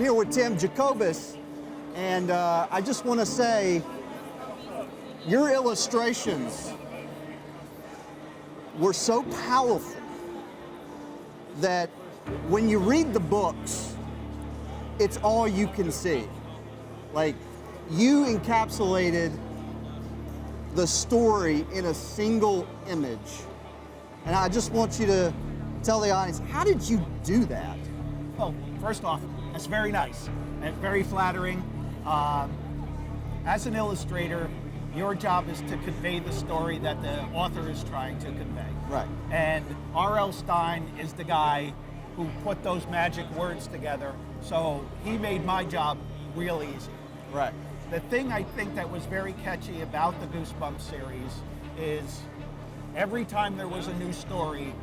here with Tim Jacobus, and I just want to say your illustrations were so powerful that when you read the books, it's all you can see. Like, you encapsulated the story in a single image. And I just want you to tell the audience, how did you do that? Well, first off, that's very nice and very flattering. As an illustrator, your job is to convey the story that the author is trying to convey. Right. And R.L. Stine is the guy who put those magic words together, so he made my job real easy. Right. The thing I think that was very catchy about the Goosebumps series is every time there was a new story,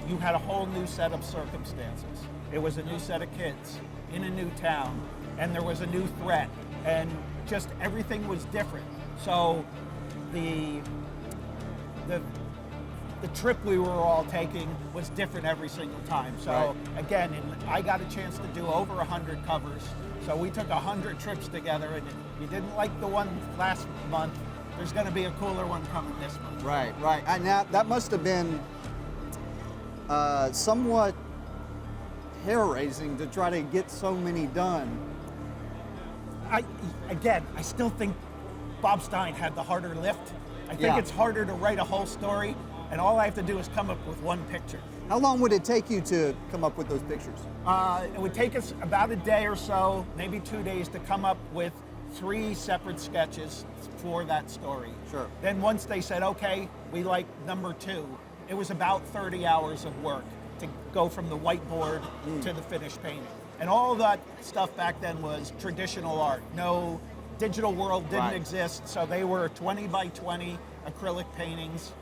you had a whole new set of circumstances. It was a new set of kids in a new town, and there was a new threat, and just everything was different. So the trip we were all taking was different every single time. So right. Again, I got a chance to do over 100 covers. So we took 100 trips together, and if you didn't like the one last month, there's going to be a cooler one coming this month. Right, right. And that must have been somewhat hair-raising to try to get so many done. I still think Bob Stine had the harder lift. I think Yeah. it's harder to write a whole story, and all I have to do is come up with one picture. How long would it take you to come up with those pictures? It would take us about a day or so, maybe 2 days, to come up with 3 separate sketches for that story. Sure. Then once they said, okay, we like number 2, it was about 30 hours of work to go from the whiteboard to the finished painting. And all of that stuff back then was traditional art. No digital world didn't Right. exist, so they were 20 by 20 acrylic paintings,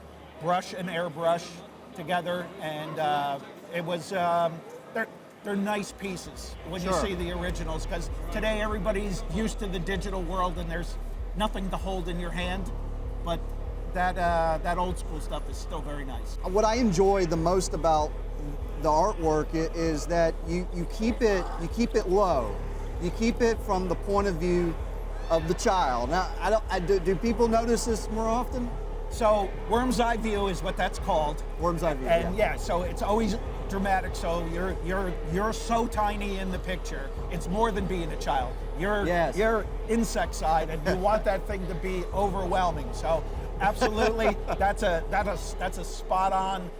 brush and airbrush together, and it was, they're nice pieces when Sure. you see the originals, because today everybody's used to the digital world and there's nothing to hold in your hand, but that old school stuff is still very nice. What I enjoy the most about the artwork is that you keep it low. You keep it from the point of view of the child. Now, do people notice this more often? So worm's eye view is what that's called. Worm's eye view. And yeah. yeah, so it's always dramatic. So you're so tiny in the picture. It's more than being a child. You're insect side, and you want that thing to be overwhelming. So absolutely, that's a spot on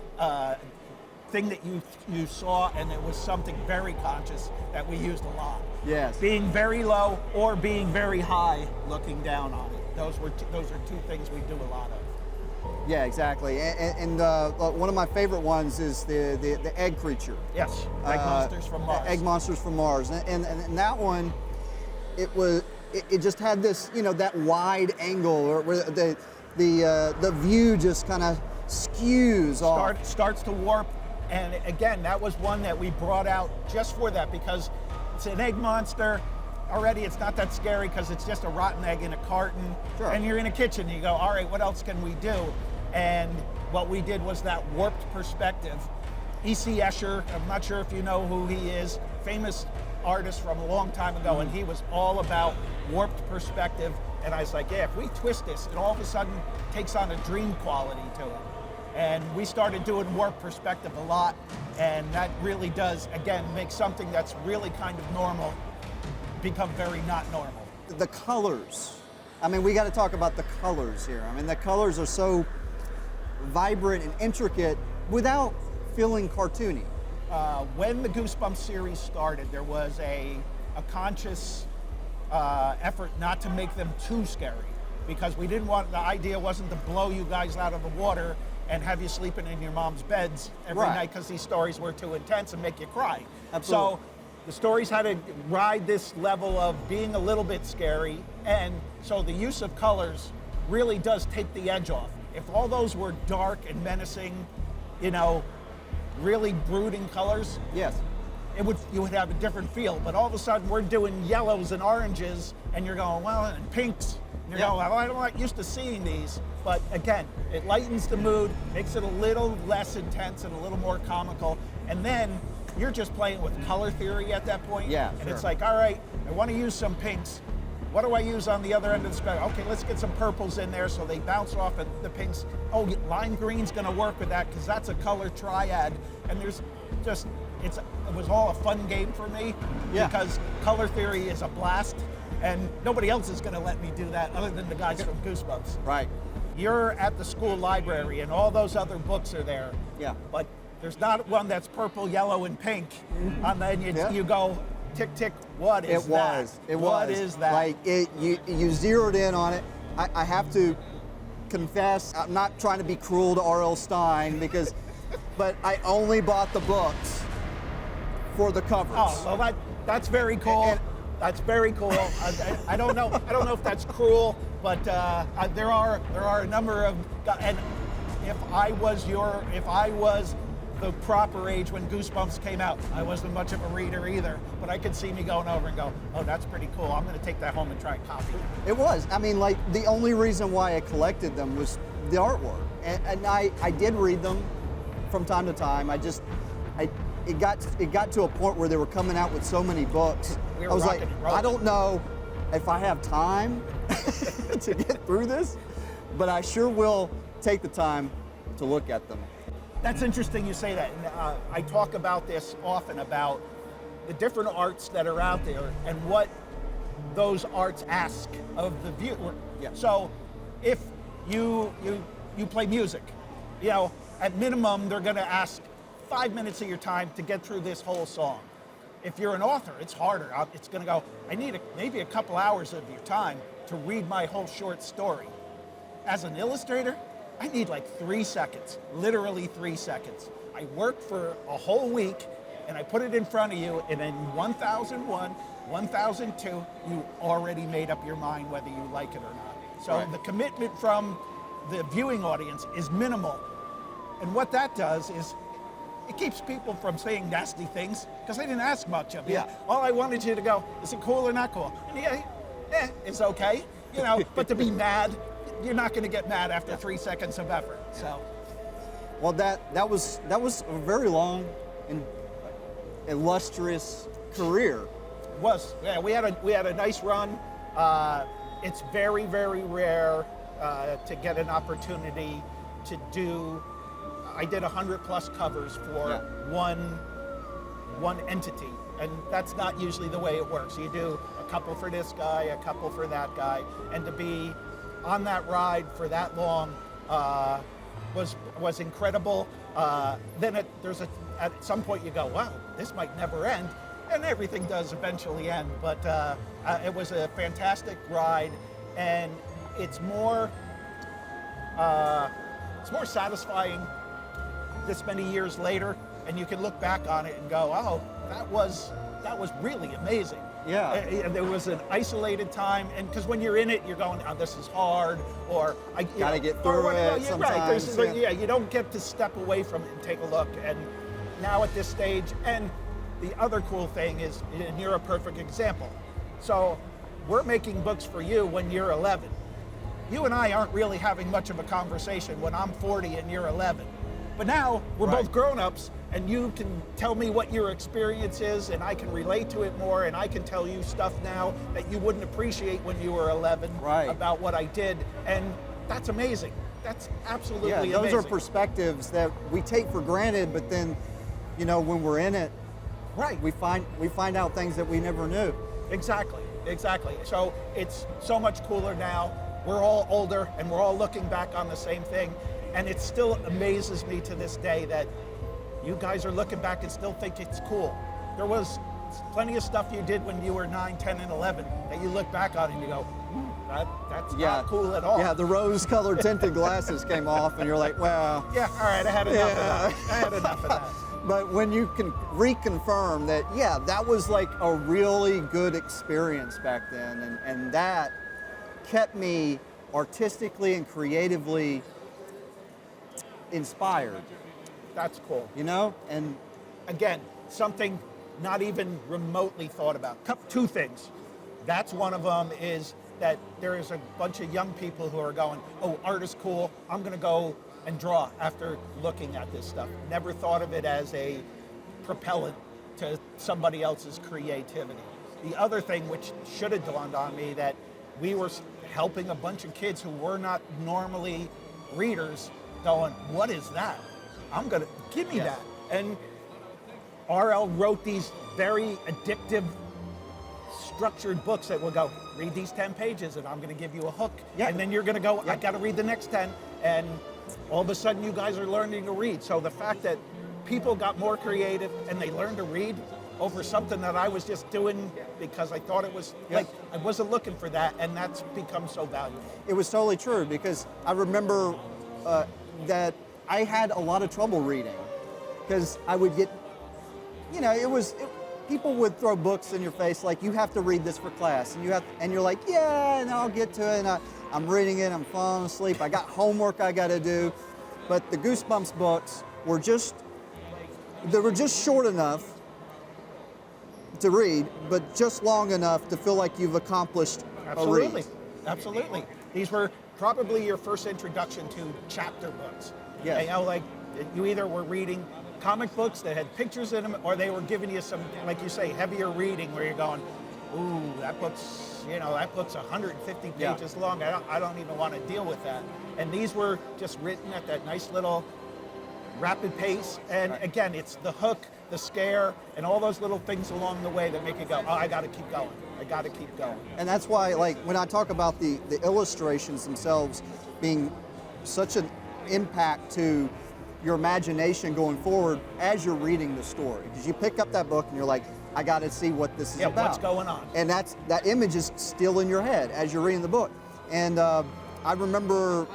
thing that you saw, and it was something very conscious that we used a lot. Yes. Being very low or being very high, looking down on it. Those are 2 things we do a lot of. Yeah, exactly. And one of my favorite ones is the egg creature. Yes, Egg Monsters from Mars. Egg Monsters from Mars. And that one, it just had this, that wide angle where the view just kind of skews off. Starts to warp. And again, that was one that we brought out just for that, because it's an egg monster. Already it's not that scary because it's just a rotten egg in a carton. Sure. And you're in a kitchen and you go, all right, what else can we do? And what we did was that warped perspective. E.C. Escher, I'm not sure if you know who he is, famous artist from a long time ago, and he was all about warped perspective. And I was like, yeah, if we twist this, it all of a sudden takes on a dream quality to it. And we started doing warped perspective a lot, and that really does, again, make something that's really kind of normal become very not normal. The colors. I mean, we got to talk about the colors here. I mean, the colors are so vibrant and intricate without feeling cartoony. When the Goosebumps series started, there was a conscious effort not to make them too scary, because we didn't want, the idea wasn't to blow you guys out of the water and have you sleeping in your mom's beds every Right. night because these stories were too intense and make you cry. Absolutely. So the stories had to ride this level of being a little bit scary, and so the use of colors really does take the edge off. If all those were dark and menacing, really brooding colors, Yes. you would have a different feel. But all of a sudden we're doing yellows and oranges, and you're going, well, and pinks. And you're going, well, I'm not used to seeing these. But again, it lightens the mood, makes it a little less intense and a little more comical. And then you're just playing with color theory at that point. Yeah, And sure. it's like, all right, I want to use some pinks. What do I use on the other end of the spectrum? Okay, let's get some purples in there so they bounce off of the pinks. Oh, lime green's gonna work with that because that's a color triad. And there's just, it was all a fun game for me because color theory is a blast and nobody else is gonna let me do that other than the guys from Goosebumps. Right. You're at the school library and all those other books are there. Yeah. But there's not one that's purple, yellow, and pink. And then you go, tick, tick, what is that? What is that? Like, you zeroed in on it. I have to confess, I'm not trying to be cruel to R.L. Stine but I only bought the books for the covers. Oh, well, that's very cool. That's very cool. I don't know if that's cruel, but there are a number of, and if I was the proper age when Goosebumps came out, I wasn't much of a reader either, but I could see me going over and go, oh, that's pretty cool. I'm going to take that home and try and copy it. It was. I mean, like, the only reason why I collected them was the artwork, and I did read them from time to time. It got to a point where they were coming out with so many books. I was like, I don't know if I have time to get through this, but I sure will take the time to look at them. That's interesting you say that. And, I talk about this often about the different arts that are out there and what those arts ask of the viewer. Yeah. So if you play music, at minimum they're going to ask 5 minutes of your time to get through this whole song. If you're an author, it's harder. It's going to go, I need maybe a couple hours of your time to read my whole short story. As an illustrator, I need like 3 seconds, literally 3 seconds. I work for a whole week and I put it in front of you, and in 1001, 1002, you already made up your mind whether you like it or not. So Right. The commitment from the viewing audience is minimal. And what that does is it keeps people from saying nasty things because they didn't ask much of you. Yeah. All I wanted you to go, is it cool or not cool? And it's okay, but to be mad, you're not going to get mad after 3 seconds of effort. So, Well, that was a very long and illustrious career. we had a nice run. It's very, very rare to get an opportunity to do. I did 100+ covers for one entity, and that's not usually the way it works. You do a couple for this guy, a couple for that guy, and to be on that ride for that long was incredible. Then at some point you go, wow, this might never end, and everything does eventually end. But it was a fantastic ride, and it's more satisfying this many years later, and you can look back on it and go, oh, that was really amazing. Yeah. There was an isolated time, and because when you're in it, you're going, oh, this is hard, or I Gotta get through it sometimes. Right. You don't get to step away from it and take a look. And now at this stage, and the other cool thing is, and you're a perfect example. So we're making books for you when you're 11. You and I aren't really having much of a conversation when I'm 40 and you're 11. But now we're both grown-ups, and you can tell me what your experience is, and I can relate to it more, and I can tell you stuff now that you wouldn't appreciate when you were 11 about what I did, and that's amazing. That's absolutely amazing. Yeah, those are perspectives that we take for granted, but then, when we're in it, we find out things that we never knew. Exactly. So it's so much cooler now. We're all older, and we're all looking back on the same thing. And it still amazes me to this day that you guys are looking back and still think it's cool. There was plenty of stuff you did when you were 9, 10, and 11 that you look back on and you go, that's not cool at all. Yeah, the rose-colored tinted glasses came off, and you're like, well. Yeah, all right, I had enough of that. But when you can reconfirm that, that was like a really good experience back then, and that kept me artistically and creatively inspired. That's cool. And again, something not even remotely thought about. Two things. That's one of them, is that there is a bunch of young people who are going, oh, art is cool, I'm going to go and draw after looking at this stuff. Never thought of it as a propellant to somebody else's creativity. The other thing, which should have dawned on me, that we were helping a bunch of kids who were not normally readers, going, what is that? Give me that. And RL wrote these very addictive, structured books that will go, read these 10 pages and I'm going to give you a hook. Yeah. And then you're going to go, I got to read the next 10. And all of a sudden you guys are learning to read. So the fact that people got more creative and they learned to read over something that I was just doing because I thought it was like, I wasn't looking for that, and that's become so valuable. It was totally true, because I remember that I had a lot of trouble reading, because I would get, people would throw books in your face like, you have to read this for class, and you're like, yeah, and I'll get to it, and I'm reading it, I'm falling asleep, I got homework I got to do. But the Goosebumps books were just short enough to read, but just long enough to feel like you've accomplished a read. Absolutely. These were probably your first introduction to chapter books. Yes. Like you either were reading comic books that had pictures in them, or they were giving you some, like you say, heavier reading where you're going, ooh, that book's 150 pages long. I don't even want to deal with that. And these were just written at that nice little rapid pace. And again, it's the hook, the scare, and all those little things along the way that make you go, oh, I got to keep going. I got to keep going. And that's why, like, when I talk about the illustrations themselves being such an impact to your imagination going forward as you're reading the story, because you pick up that book and you're like, I got to see what this is about. What's going on? And that image is still in your head as you're reading the book. And I remember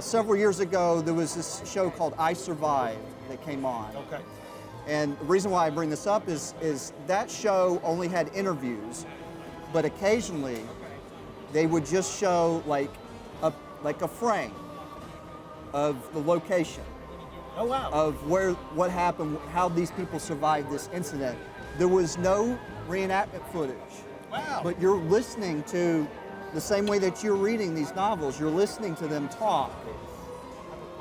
several years ago, there was this show called I Survived that came on. Okay. And the reason why I bring this up is that show only had interviews, but occasionally they would just show like a frame of the location. Oh, wow. Of what happened, how these people survived this incident. There was no reenactment footage. Wow. But you're listening to, the same way that you're reading these novels, you're listening to them talk,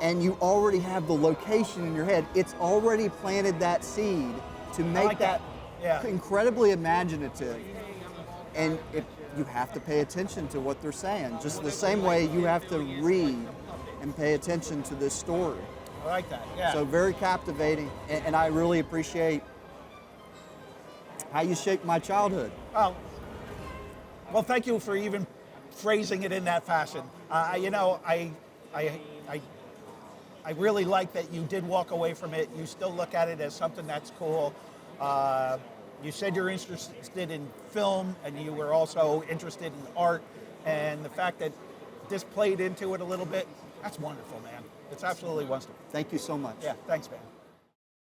and you already have the location in your head. It's already planted that seed to make that incredibly imaginative. And you have to pay attention to what they're saying, just the same way you have to read and pay attention to this story. I like that, yeah. So very captivating, and I really appreciate how you shaped my childhood. Well, thank you for even phrasing it in that fashion. I really like that you did walk away from it. You still look at it as something that's cool. You said you're interested in film, and you were also interested in art, and the fact that this played into it a little bit, that's wonderful, man. It's absolutely wonderful. Thank you so much. Yeah, thanks, man.